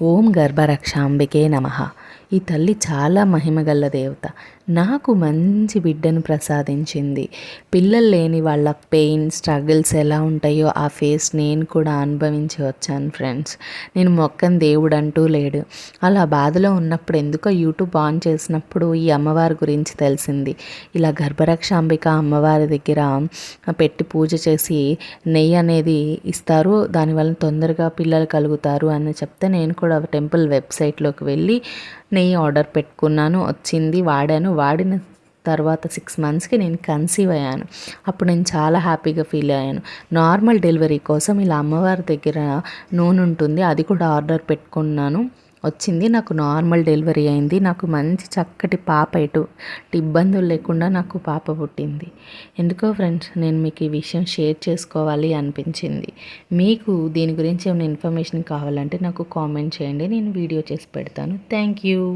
ఓం గర్భరక్షాంబికే నమః. ఈ తల్లి చాలా మహిమగల్ల దేవత. నాకు మంచి బిడ్డను ప్రసాదించింది. పిల్లలు లేని వాళ్ళ పెయిన్, స్ట్రగుల్స్ ఎలా ఉంటాయో ఆ ఫేస్ నేను కూడా అనుభవించి వచ్చాను ఫ్రెండ్స్. నేను మొక్కని దేవుడు అంటూ లేడు. అలా బాధలో ఉన్నప్పుడు ఎందుకో యూట్యూబ్ ఆన్ చేసినప్పుడు ఈ అమ్మవారి గురించి తెలిసింది. ఇలా గర్భరక్షాంబిక అమ్మవారి దగ్గర పెట్టి పూజ చేసి నెయ్యి అనేది ఇస్తారు, దానివల్ల తొందరగా పిల్లలు కలుగుతారు అని చెప్తే నేను కూడా టెంపుల్ వెబ్సైట్లోకి వెళ్ళి నెయ్యి ఆర్డర్ పెట్టుకున్నాను. వచ్చింది, వాడిన తర్వాత 6 మంత్స్కి నేను కన్సీవ్ అయ్యాను. అప్పుడు నేను చాలా హ్యాపీగా ఫీల్ అయ్యాను. నార్మల్ డెలివరీ కోసం ఇలా అమ్మవారి దగ్గర నూనె ఉంటుంది, అది కూడా ఆర్డర్ పెట్టుకున్నాను. వచ్చింది, నాకు నార్మల్ డెలివరీ అయింది. నాకు మంచి చక్కటి పాప, ఎటువంటి ఇబ్బందులు లేకుండా నాకు పాప పుట్టింది. ఎందుకో ఫ్రెండ్స్ నేను మీకు ఈ విషయం షేర్ చేసుకోవాలి అనిపించింది. మీకు దీని గురించి ఏమైనా ఇన్ఫర్మేషన్ కావాలంటే నాకు కామెంట్ చేయండి, నేను వీడియో చేసి పెడతాను. Thank you.